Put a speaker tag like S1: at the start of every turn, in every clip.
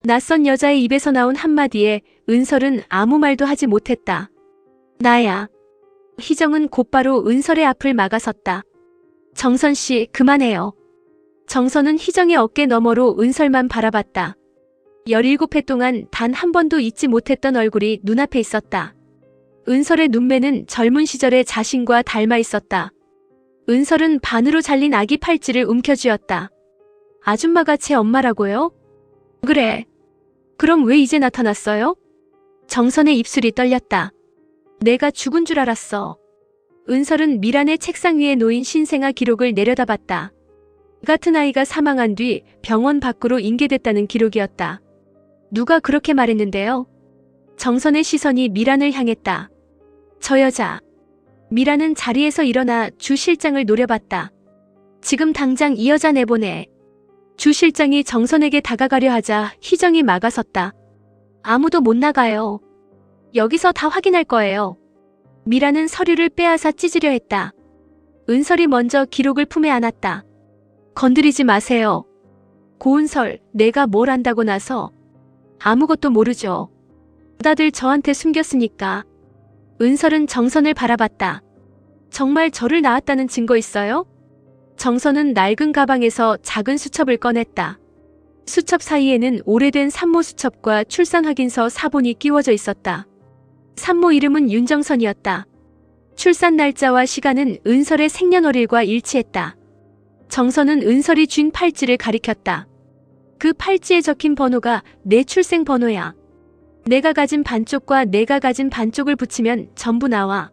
S1: 낯선 여자의 입에서 나온 한마디에 은설은 아무 말도 하지 못했다. 나야. 희정은 곧바로 은설의 앞을 막아섰다. 정선 씨, 그만해요. 정선은 희정의 어깨 너머로 은설만 바라봤다. 17회 동안 단 한 번도 잊지 못했던 얼굴이 눈앞에 있었다. 은설의 눈매는 젊은 시절의 자신과 닮아 있었다. 은설은 반으로 잘린 아기 팔찌를 움켜쥐었다. 아줌마가 제 엄마라고요? 그래. 그럼 왜 이제 나타났어요? 정선의 입술이 떨렸다. 내가 죽은 줄 알았어. 은설은 미란의 책상 위에 놓인 신생아 기록을 내려다봤다. 같은 아이가 사망한 뒤 병원 밖으로 인계됐다는 기록이었다. 누가 그렇게 말했는데요? 정선의 시선이 미란을 향했다. 저 여자. 미란은 자리에서 일어나 주 실장을 노려봤다. 지금 당장 이 여자 내보내. 주 실장이 정선에게 다가가려 하자 희정이 막아섰다. 아무도 못 나가요. 여기서 다 확인할 거예요. 미란은 서류를 빼앗아 찢으려 했다. 은설이 먼저 기록을 품에 안았다. 건드리지 마세요. 고은설, 내가 뭘 안다고 나서. 아무것도 모르죠. 다들 저한테 숨겼으니까. 은설은 정선을 바라봤다. 정말 저를 낳았다는 증거 있어요? 정선은 낡은 가방에서 작은 수첩을 꺼냈다. 수첩 사이에는 오래된 산모 수첩과 출산 확인서 사본이 끼워져 있었다. 산모 이름은 윤정선이었다. 출산 날짜와 시간은 은설의 생년월일과 일치했다. 정선은 은설이 쥔 팔찌를 가리켰다. 그 팔찌에 적힌 번호가 내 출생 번호야. 내가 가진 반쪽과 내가 가진 반쪽을 붙이면 전부 나와.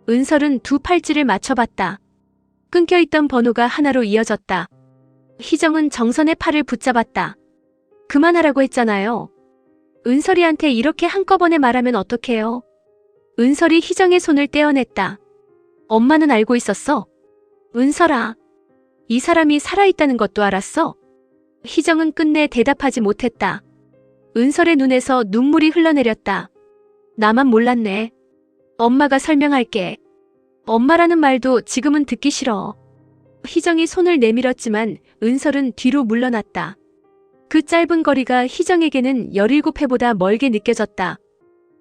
S1: 은설은 두 팔찌를 맞춰봤다. 끊겨있던 번호가 하나로 이어졌다. 희정은 정선의 팔을 붙잡았다. 그만하라고 했잖아요. 은설이한테 이렇게 한꺼번에 말하면 어떡해요? 은설이 희정의 손을 떼어냈다. 엄마는 알고 있었어? 은설아. 이 사람이 살아있다는 것도 알았어? 희정은 끝내 대답하지 못했다. 은설의 눈에서 눈물이 흘러내렸다. 나만 몰랐네. 엄마가 설명할게. 엄마라는 말도 지금은 듣기 싫어. 희정이 손을 내밀었지만 은설은 뒤로 물러났다. 그 짧은 거리가 희정에게는 17회보다 멀게 느껴졌다.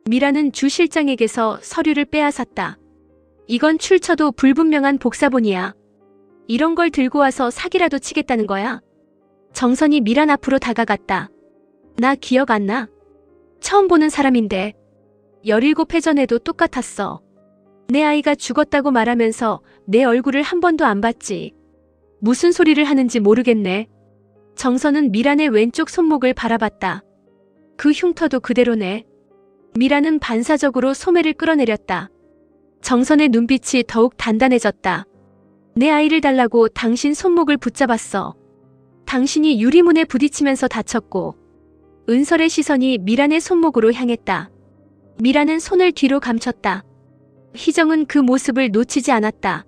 S1: 미라는 주 실장에게서 서류를 빼앗았다. 이건 출처도 불분명한 복사본이야. 이런 걸 들고 와서 사기라도 치겠다는 거야? 정선이 미란 앞으로 다가갔다. 나 기억 안 나? 처음 보는 사람인데. 17회 전에도 똑같았어. 내 아이가 죽었다고 말하면서 내 얼굴을 한 번도 안 봤지. 무슨 소리를 하는지 모르겠네. 정선은 미란의 왼쪽 손목을 바라봤다. 그 흉터도 그대로네. 미란은 반사적으로 소매를 끌어내렸다. 정선의 눈빛이 더욱 단단해졌다. 내 아이를 달라고 당신 손목을 붙잡았어. 당신이 유리문에 부딪히면서 다쳤고. 은설의 시선이 미란의 손목으로 향했다. 미란은 손을 뒤로 감췄다. 희정은 그 모습을 놓치지 않았다.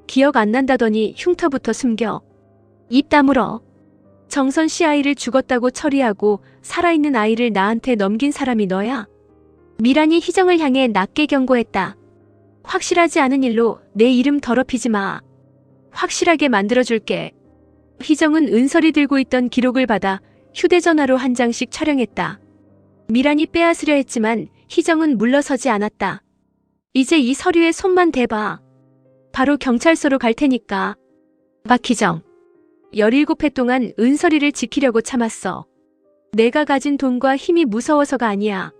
S1: 기억 안 난다더니 흉터부터 숨겨. 입 다물어. 정선 씨 아이를 죽었다고 처리하고 살아있는 아이를 나한테 넘긴 사람이 너야. 미란이 희정을 향해 낮게 경고했다. 확실하지 않은 일로 내 이름 더럽히지 마. 확실하게 만들어줄게. 희정은 은설이 들고 있던 기록을 받아 휴대전화로 한 장씩 촬영했다. 미란이 빼앗으려 했지만 희정은 물러서지 않았다. 이제 이 서류에 손만 대봐. 바로 경찰서로 갈 테니까. 박희정. 17회 동안 은설이를 지키려고 참았어. 내가 가진 돈과 힘이 무서워서가 아니야.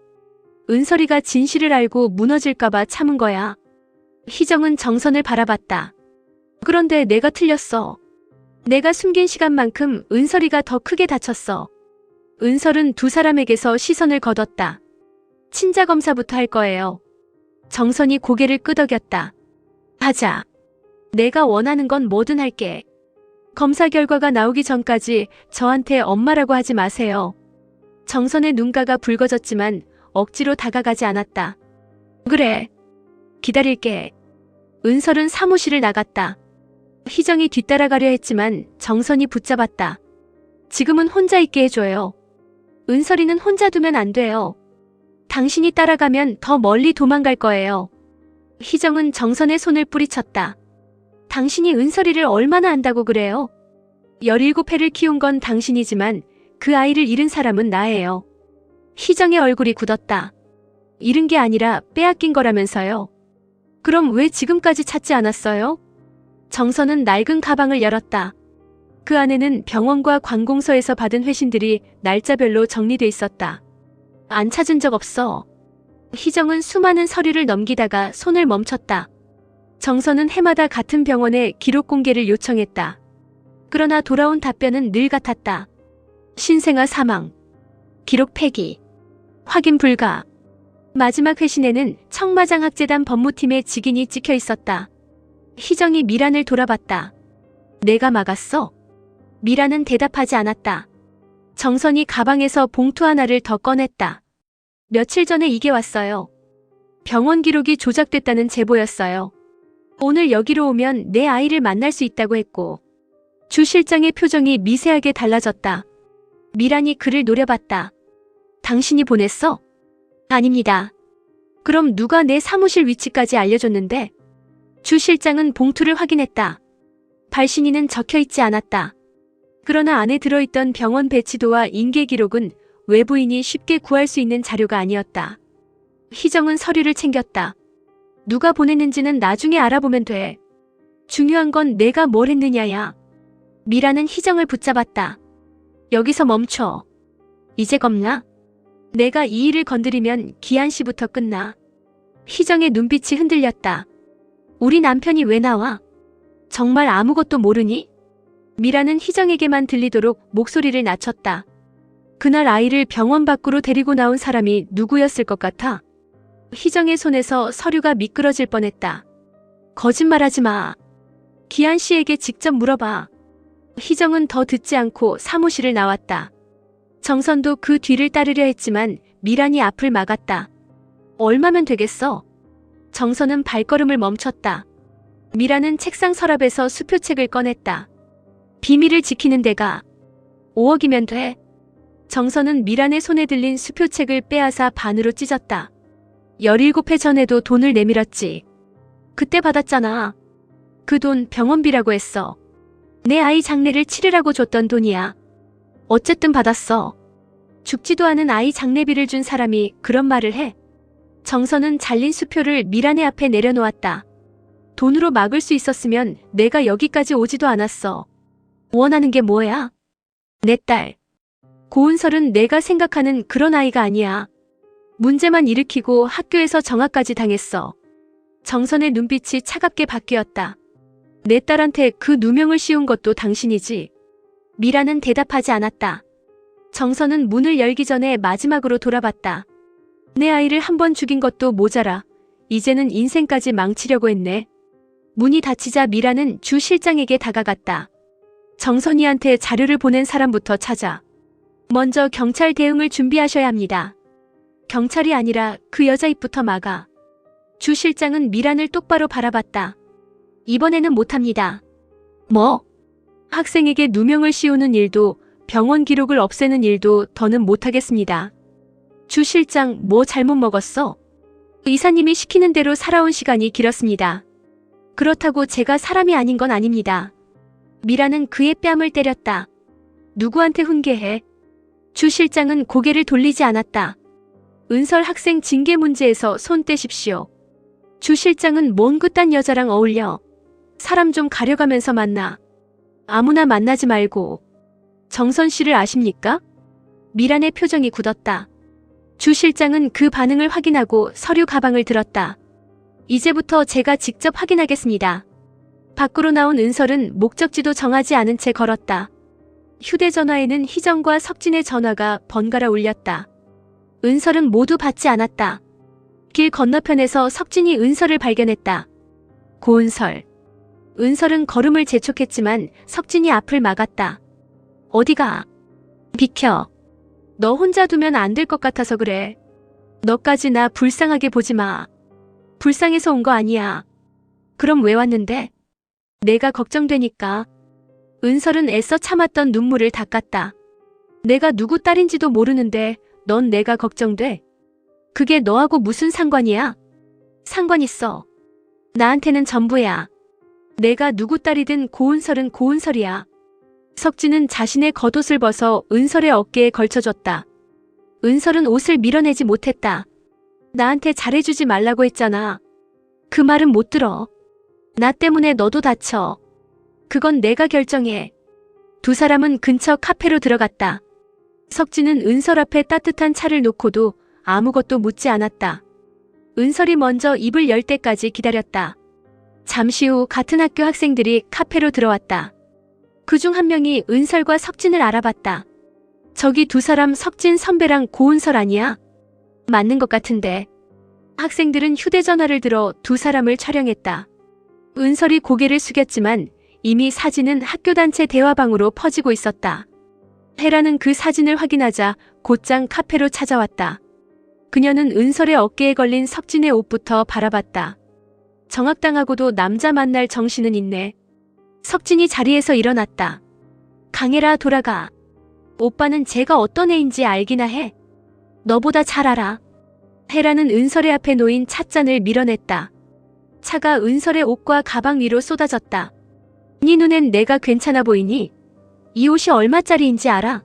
S1: 은설이가 진실을 알고 무너질까봐 참은 거야. 희정은 정선을 바라봤다. 그런데 내가 틀렸어. 내가 숨긴 시간만큼 은설이가 더 크게 다쳤어. 은설은 두 사람에게서 시선을 거뒀다. 친자검사부터 할 거예요. 정선이 고개를 끄덕였다. 하자. 내가 원하는 건 뭐든 할게. 검사 결과가 나오기 전까지 저한테 엄마라고 하지 마세요. 정선의 눈가가 붉어졌지만 억지로 다가가지 않았다. 그래. 기다릴게. 은설은 사무실을 나갔다. 희정이 뒤따라가려 했지만 정선이 붙잡았다. 지금은 혼자 있게 해줘요. 은설이는 혼자 두면 안 돼요. 당신이 따라가면 더 멀리 도망갈 거예요. 희정은 정선의 손을 뿌리쳤다. 당신이 은설이를 얼마나 안다고 그래요? 17회를 키운 건 당신이지만 그 아이를 잃은 사람은 나예요. 희정의 얼굴이 굳었다. 잃은 게 아니라 빼앗긴 거라면서요. 그럼 왜 지금까지 찾지 않았어요? 정선은 낡은 가방을 열었다. 그 안에는 병원과 관공서에서 받은 회신들이 날짜별로 정리돼 있었다. 안 찾은 적 없어. 희정은 수많은 서류를 넘기다가 손을 멈췄다. 정선은 해마다 같은 병원에 기록 공개를 요청했다. 그러나 돌아온 답변은 늘 같았다. 신생아 사망, 기록 폐기, 확인 불가. 마지막 회신에는 청마장학재단 법무팀의 직인이 찍혀 있었다. 희정이 미란을 돌아봤다. 내가 막았어? 미란은 대답하지 않았다. 정선이 가방에서 봉투 하나를 더 꺼냈다. 며칠 전에 이게 왔어요. 병원 기록이 조작됐다는 제보였어요. 오늘 여기로 오면 내 아이를 만날 수 있다고 했고. 주 실장의 표정이 미세하게 달라졌다. 미란이 그를 노려봤다. 당신이 보냈어? 아닙니다. 그럼 누가 내 사무실 위치까지 알려줬는데? 주 실장은 봉투를 확인했다. 발신인은 적혀있지 않았다. 그러나 안에 들어있던 병원 배치도와 인계 기록은 외부인이 쉽게 구할 수 있는 자료가 아니었다. 희정은 서류를 챙겼다. 누가 보냈는지는 나중에 알아보면 돼. 중요한 건 내가 뭘 했느냐야. 미라는 희정을 붙잡았다. 여기서 멈춰. 이제 겁나? 내가 이 일을 건드리면 기한 씨부터 끝나. 희정의 눈빛이 흔들렸다. 우리 남편이 왜 나와? 정말 아무것도 모르니? 미라는 희정에게만 들리도록 목소리를 낮췄다. 그날 아이를 병원 밖으로 데리고 나온 사람이 누구였을 것 같아? 희정의 손에서 서류가 미끄러질 뻔했다. 거짓말하지 마. 기한 씨에게 직접 물어봐. 희정은 더 듣지 않고 사무실을 나왔다. 정선도 그 뒤를 따르려 했지만 미란이 앞을 막았다. 얼마면 되겠어? 정선은 발걸음을 멈췄다. 미란은 책상 서랍에서 수표책을 꺼냈다. 비밀을 지키는 데가 5억이면 돼. 정선은 미란의 손에 들린 수표책을 빼앗아 반으로 찢었다. 17회 전에도 돈을 내밀었지. 그때 받았잖아. 그 돈 병원비라고 했어. 내 아이 장례를 치르라고 줬던 돈이야. 어쨌든 받았어. 죽지도 않은 아이 장례비를 준 사람이 그런 말을 해? 정선은 잘린 수표를 미란의 앞에 내려놓았다. 돈으로 막을 수 있었으면 내가 여기까지 오지도 않았어. 원하는 게 뭐야? 내 딸. 고은설은 내가 생각하는 그런 아이가 아니야. 문제만 일으키고 학교에서 정학까지 당했어. 정선의 눈빛이 차갑게 바뀌었다. 내 딸한테 그 누명을 씌운 것도 당신이지. 미라는 대답하지 않았다. 정선은 문을 열기 전에 마지막으로 돌아봤다. 내 아이를 한 번 죽인 것도 모자라. 이제는 인생까지 망치려고 했네. 문이 닫히자 미라는 주 실장에게 다가갔다. 정선이한테 자료를 보낸 사람부터 찾아. 먼저 경찰 대응을 준비하셔야 합니다. 경찰이 아니라 그 여자 입부터 막아. 주 실장은 미란을 똑바로 바라봤다. 이번에는 못합니다. 뭐? 학생에게 누명을 씌우는 일도 병원 기록을 없애는 일도 더는 못하겠습니다. 주 실장 뭐 잘못 먹었어? 의사님이 시키는 대로 살아온 시간이 길었습니다. 그렇다고 제가 사람이 아닌 건 아닙니다. 미라는 그의 뺨을 때렸다. 누구한테 훈계해? 주 실장은 고개를 돌리지 않았다. 은설 학생 징계 문제에서 손 떼십시오. 주 실장은 뭔 그딴 여자랑 어울려. 사람 좀 가려가면서 만나. 아무나 만나지 말고. 정선 씨를 아십니까? 미란의 표정이 굳었다. 주 실장은 그 반응을 확인하고 서류 가방을 들었다. 이제부터 제가 직접 확인하겠습니다. 밖으로 나온 은설은 목적지도 정하지 않은 채 걸었다. 휴대전화에는 희정과 석진의 전화가 번갈아 울렸다. 은설은 모두 받지 않았다. 길 건너편에서 석진이 은설을 발견했다. 고은설. 은설은 걸음을 재촉했지만 석진이 앞을 막았다. 어디가? 비켜. 너 혼자 두면 안 될 것 같아서 그래. 너까지 나 불쌍하게 보지 마. 불쌍해서 온 거 아니야. 그럼 왜 왔는데? 내가 걱정되니까. 은설은 애써 참았던 눈물을 닦았다. 내가 누구 딸인지도 모르는데 넌 내가 걱정돼? 그게 너하고 무슨 상관이야? 상관 있어. 나한테는 전부야. 내가 누구 딸이든 고은설은 고은설이야. 석진은 자신의 겉옷을 벗어 은설의 어깨에 걸쳐줬다. 은설은 옷을 밀어내지 못했다. 나한테 잘해주지 말라고 했잖아. 그 말은 못 들어. 나 때문에 너도 다쳐. 그건 내가 결정해. 두 사람은 근처 카페로 들어갔다. 석진은 은설 앞에 따뜻한 차를 놓고도 아무것도 묻지 않았다. 은설이 먼저 입을 열 때까지 기다렸다. 잠시 후 같은 학교 학생들이 카페로 들어왔다. 그중 한 명이 은설과 석진을 알아봤다. 저기 두 사람 석진 선배랑 고은설 아니야? 맞는 것 같은데. 학생들은 휴대전화를 들어 두 사람을 촬영했다. 은설이 고개를 숙였지만 이미 사진은 학교 단체 대화방으로 퍼지고 있었다. 헤라는 그 사진을 확인하자 곧장 카페로 찾아왔다. 그녀는 은설의 어깨에 걸린 석진의 옷부터 바라봤다. 정학당하고도 남자 만날 정신은 있네. 석진이 자리에서 일어났다. 강혜라 돌아가. 오빠는 제가 어떤 애인지 알기나 해. 너보다 잘 알아. 헤라는 은설의 앞에 놓인 찻잔을 밀어냈다. 차가 은설의 옷과 가방 위로 쏟아졌다. 네 눈엔 내가 괜찮아 보이니? 이 옷이 얼마짜리인지 알아?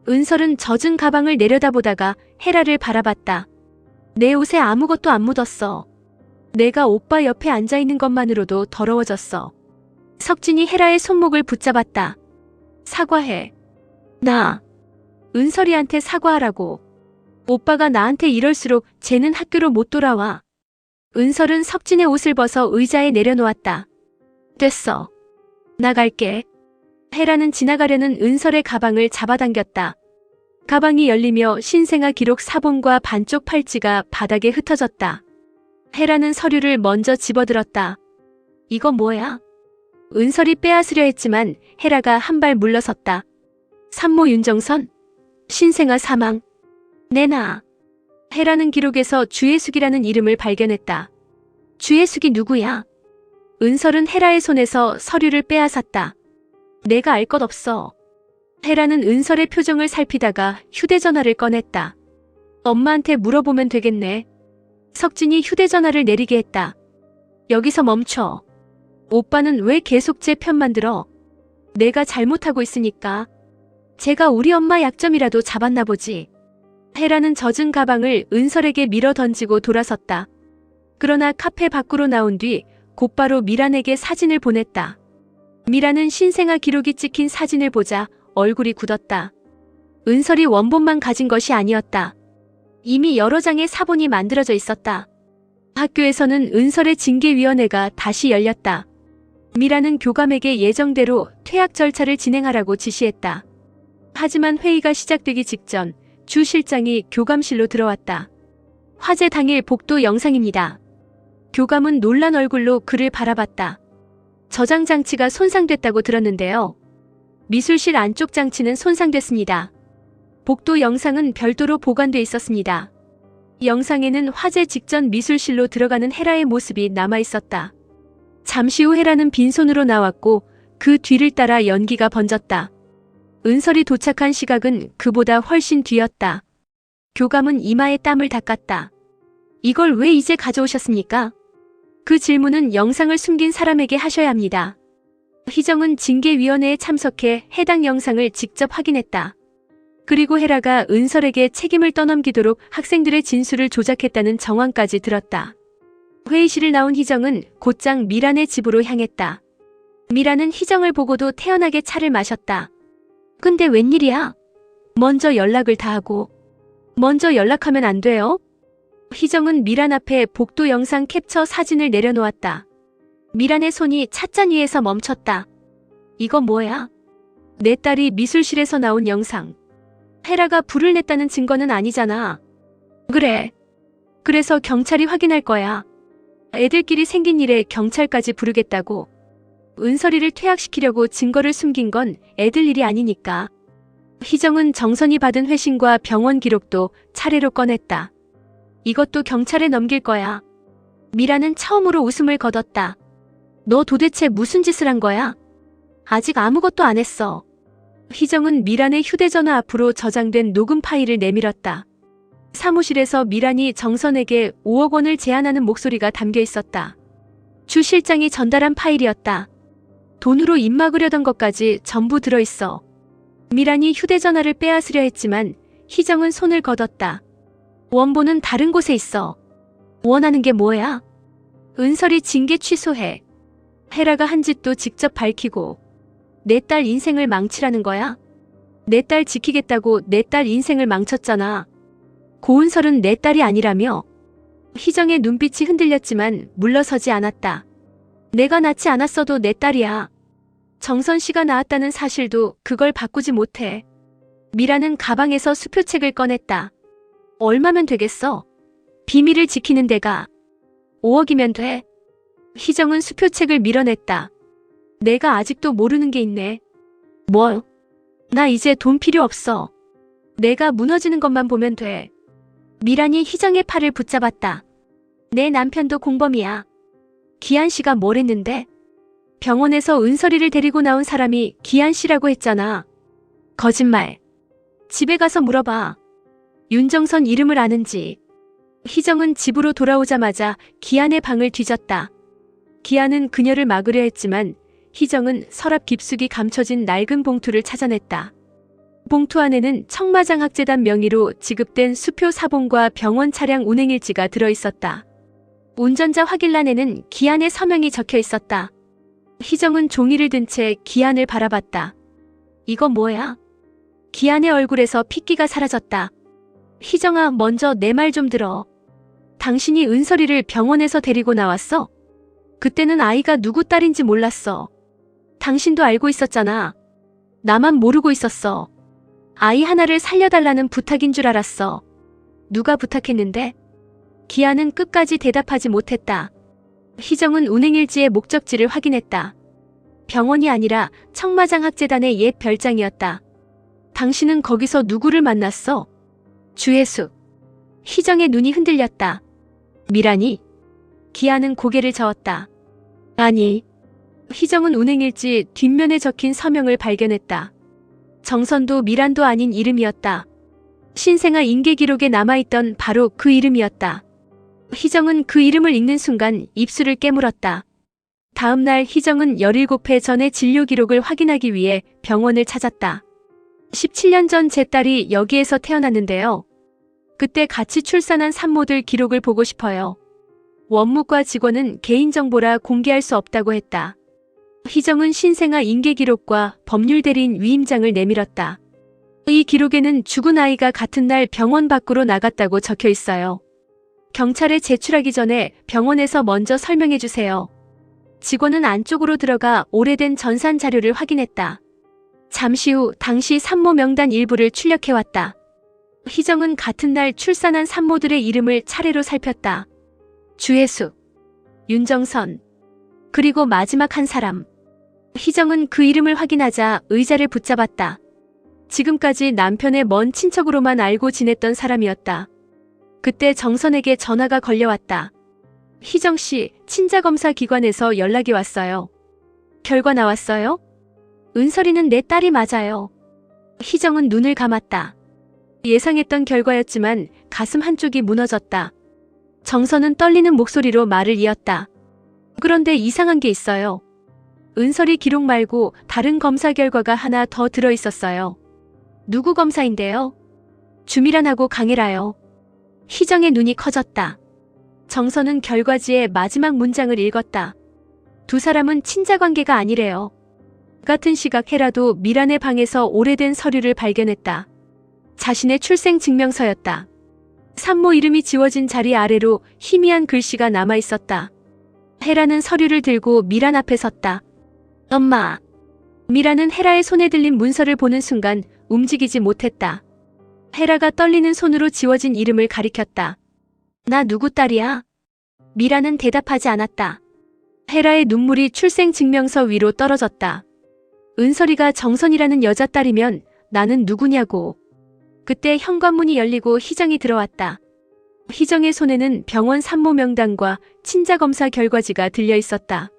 S1: 은설은 젖은 가방을 내려다보다가 헤라를 바라봤다. 내 옷에 아무것도 안 묻었어. 내가 오빠 옆에 앉아있는 것만으로도 더러워졌어. 석진이 헤라의 손목을 붙잡았다. 사과해. 나. 은설이한테 사과하라고. 오빠가 나한테 이럴수록 쟤는 학교로 못 돌아와. 은설은 석진의 옷을 벗어 의자에 내려놓았다. 됐어. 나갈게. 헤라는 지나가려는 은설의 가방을 잡아당겼다. 가방이 열리며 신생아 기록 사본과 반쪽 팔찌가 바닥에 흩어졌다. 헤라는 서류를 먼저 집어들었다. 이거 뭐야? 은설이 빼앗으려 했지만 헤라가 한 발 물러섰다. 산모 윤정선? 신생아 사망. 내놔. 헤라는 기록에서 주예숙이라는 이름을 발견했다. 주예숙이 누구야? 은설은 헤라의 손에서 서류를 빼앗았다. 내가 알 것 없어. 헤라는 은설의 표정을 살피다가 휴대전화를 꺼냈다. 엄마한테 물어보면 되겠네. 석진이 휴대전화를 내리게 했다. 여기서 멈춰. 오빠는 왜 계속 제 편만 들어? 내가 잘못하고 있으니까. 제가 우리 엄마 약점이라도 잡았나 보지. 헤라는 젖은 가방을 은설에게 밀어 던지고 돌아섰다. 그러나 카페 밖으로 나온 뒤 곧바로 미란에게 사진을 보냈다. 미란은 신생아 기록이 찍힌 사진을 보자 얼굴이 굳었다. 은설이 원본만 가진 것이 아니었다. 이미 여러 장의 사본이 만들어져 있었다. 학교에서는 은설의 징계위원회가 다시 열렸다. 미란은 교감에게 예정대로 퇴학 절차를 진행하라고 지시했다. 하지만 회의가 시작되기 직전 주 실장이 교감실로 들어왔다. 화재 당일 복도 영상입니다. 교감은 놀란 얼굴로 그를 바라봤다. 저장 장치가 손상됐다고 들었는데요. 미술실 안쪽 장치는 손상됐습니다. 복도 영상은 별도로 보관돼 있었습니다. 영상에는 화재 직전 미술실로 들어가는 헤라의 모습이 남아 있었다. 잠시 후 헤라는 빈손으로 나왔고 그 뒤를 따라 연기가 번졌다. 은설이 도착한 시각은 그보다 훨씬 뒤였다. 교감은 이마에 땀을 닦았다. 이걸 왜 이제 가져오셨습니까? 그 질문은 영상을 숨긴 사람에게 하셔야 합니다. 희정은 징계위원회에 참석해 해당 영상을 직접 확인했다. 그리고 헤라가 은설에게 책임을 떠넘기도록 학생들의 진술을 조작했다는 정황까지 들었다. 회의실을 나온 희정은 곧장 미란의 집으로 향했다. 미란은 희정을 보고도 태연하게 차를 마셨다. 근데 웬일이야? 먼저 연락을 다 하고. 먼저 연락하면 안 돼요? 희정은 미란 앞에 복도 영상 캡처 사진을 내려놓았다. 미란의 손이 찻잔 위에서 멈췄다. 이거 뭐야? 내 딸이 미술실에서 나온 영상. 헤라가 불을 냈다는 증거는 아니잖아. 그래. 그래서 경찰이 확인할 거야. 애들끼리 생긴 일에 경찰까지 부르겠다고. 은설이를 퇴학시키려고 증거를 숨긴 건 애들 일이 아니니까. 희정은 정선이 받은 회신과 병원 기록도 차례로 꺼냈다. 이것도 경찰에 넘길 거야. 미라는 처음으로 웃음을 거뒀다. 너 도대체 무슨 짓을 한 거야? 아직 아무것도 안 했어. 희정은 미란의 휴대전화 앞으로 저장된 녹음 파일을 내밀었다. 사무실에서 미란이 정선에게 5억 원을 제안하는 목소리가 담겨 있었다. 주 실장이 전달한 파일이었다. 돈으로 입 막으려던 것까지 전부 들어있어. 미란이 휴대전화를 빼앗으려 했지만 희정은 손을 거뒀다. 원본은 다른 곳에 있어. 원하는 게 뭐야? 은설이 징계 취소해. 헤라가 한 짓도 직접 밝히고 내 딸 인생을 망치라는 거야? 내 딸 지키겠다고 내 딸 인생을 망쳤잖아. 고은설은 내 딸이 아니라며? 희정의 눈빛이 흔들렸지만 물러서지 않았다. 내가 낳지 않았어도 내 딸이야. 정선 씨가 낳았다는 사실도 그걸 바꾸지 못해. 미라는 가방에서 수표책을 꺼냈다. 얼마면 되겠어? 비밀을 지키는 데가 5억이면 돼. 희정은 수표책을 밀어냈다. 내가 아직도 모르는 게 있네. 뭐? 나 이제 돈 필요 없어. 내가 무너지는 것만 보면 돼. 미란이 희정의 팔을 붙잡았다. 내 남편도 공범이야. 기한 씨가 뭘 했는데? 병원에서 은설이를 데리고 나온 사람이 기한 씨라고 했잖아. 거짓말. 집에 가서 물어봐. 윤정선 이름을 아는지. 희정은 집으로 돌아오자마자 기한의 방을 뒤졌다. 기한은 그녀를 막으려 했지만 희정은 서랍 깊숙이 감춰진 낡은 봉투를 찾아냈다. 봉투 안에는 청마장학재단 명의로 지급된 수표 사본과 병원 차량 운행일지가 들어있었다. 운전자 확인란에는 기한의 서명이 적혀 있었다. 희정은 종이를 든 채 기한을 바라봤다. 이거 뭐야? 기한의 얼굴에서 핏기가 사라졌다. 희정아, 먼저 내 말 좀 들어. 당신이 은설이를 병원에서 데리고 나왔어? 그때는 아이가 누구 딸인지 몰랐어. 당신도 알고 있었잖아. 나만 모르고 있었어. 아이 하나를 살려달라는 부탁인 줄 알았어. 누가 부탁했는데? 기한은 끝까지 대답하지 못했다. 희정은 운행일지의 목적지를 확인했다. 병원이 아니라 청마장학재단의 옛 별장이었다. 당신은 거기서 누구를 만났어? 주혜숙. 희정의 눈이 흔들렸다. 미란이? 기한은 고개를 저었다. 아니. 희정은 운행일지 뒷면에 적힌 서명을 발견했다. 정선도 미란도 아닌 이름이었다. 신생아 인계기록에 남아있던 바로 그 이름이었다. 희정은 그 이름을 읽는 순간 입술을 깨물었다. 다음 날 희정은 17회 전의 진료 기록을 확인하기 위해 병원을 찾았다. 17년 전 제 딸이 여기에서 태어났는데요. 그때 같이 출산한 산모들 기록을 보고 싶어요. 원무과 직원은 개인정보라 공개할 수 없다고 했다. 희정은 신생아 인계기록과 법률대리인 위임장을 내밀었다. 이 기록에는 죽은 아이가 같은 날 병원 밖으로 나갔다고 적혀 있어요. 경찰에 제출하기 전에 병원에서 먼저 설명해 주세요. 직원은 안쪽으로 들어가 오래된 전산 자료를 확인했다. 잠시 후 당시 산모 명단 일부를 출력해왔다. 희정은 같은 날 출산한 산모들의 이름을 차례로 살폈다. 주혜숙, 윤정선, 그리고 마지막 한 사람. 희정은 그 이름을 확인하자 의자를 붙잡았다. 지금까지 남편의 먼 친척으로만 알고 지냈던 사람이었다. 그때 정선에게 전화가 걸려왔다. 희정씨, 친자검사 기관에서 연락이 왔어요. 결과 나왔어요? 은설이는 내 딸이 맞아요. 희정은 눈을 감았다. 예상했던 결과였지만 가슴 한쪽이 무너졌다. 정선은 떨리는 목소리로 말을 이었다. 그런데 이상한 게 있어요. 은설이 기록 말고 다른 검사 결과가 하나 더 들어있었어요. 누구 검사인데요? 주미란하고 강혜라요. 희정의 눈이 커졌다. 정선은 결과지의 마지막 문장을 읽었다. 두 사람은 친자관계가 아니래요. 같은 시각 헤라도 미란의 방에서 오래된 서류를 발견했다. 자신의 출생증명서였다. 산모 이름이 지워진 자리 아래로 희미한 글씨가 남아있었다. 헤라는 서류를 들고 미란 앞에 섰다. 엄마. 미란은 헤라의 손에 들린 문서를 보는 순간 움직이지 못했다. 헤라가 떨리는 손으로 지워진 이름을 가리켰다. 나 누구 딸이야? 미란은 대답하지 않았다. 헤라의 눈물이 출생증명서 위로 떨어졌다. 은설이가 정선이라는 여자 딸이면 나는 누구냐고. 그때 현관문이 열리고 희정이 들어왔다. 희정의 손에는 병원 산모 명단과 친자검사 결과지가 들려 있었다.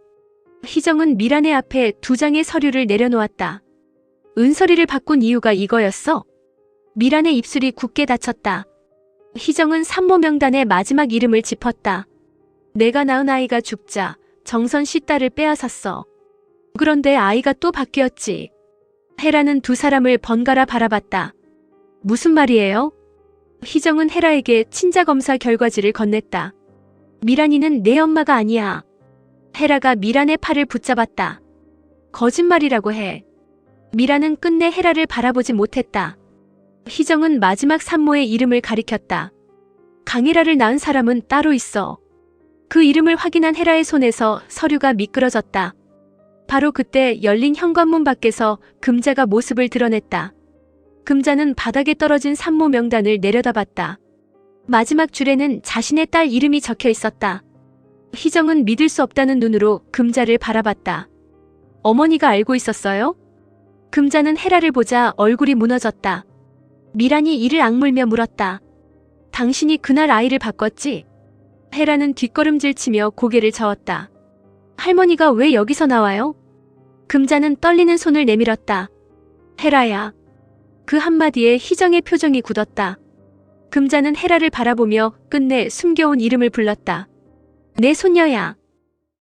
S1: 희정은 미란의 앞에 2장의 서류를 내려놓았다. 은설이를 바꾼 이유가 이거였어? 미란의 입술이 굳게 닫혔다. 희정은 산모 명단의 마지막 이름을 짚었다. 내가 낳은 아이가 죽자 정선 씨 딸을 빼앗았어. 그런데 아이가 또 바뀌었지. 헤라는 두 사람을 번갈아 바라봤다. 무슨 말이에요? 희정은 헤라에게 친자검사 결과지를 건넸다. 미란이는 내 엄마가 아니야. 헤라가 미란의 팔을 붙잡았다. 거짓말이라고 해. 미란은 끝내 헤라를 바라보지 못했다. 희정은 마지막 산모의 이름을 가리켰다. 강혜라를 낳은 사람은 따로 있어. 그 이름을 확인한 헤라의 손에서 서류가 미끄러졌다. 바로 그때 열린 현관문 밖에서 금자가 모습을 드러냈다. 금자는 바닥에 떨어진 산모 명단을 내려다봤다. 마지막 줄에는 자신의 딸 이름이 적혀 있었다. 희정은 믿을 수 없다는 눈으로 금자를 바라봤다. 어머니가 알고 있었어요? 금자는 헤라를 보자 얼굴이 무너졌다. 미란이 이를 악물며 물었다. 당신이 그날 아이를 바꿨지? 헤라는 뒷걸음질치며 고개를 저었다. 할머니가 왜 여기서 나와요? 금자는 떨리는 손을 내밀었다. 헤라야. 그 한마디에 희정의 표정이 굳었다. 금자는 헤라를 바라보며 끝내 숨겨온 이름을 불렀다. 내 손녀야.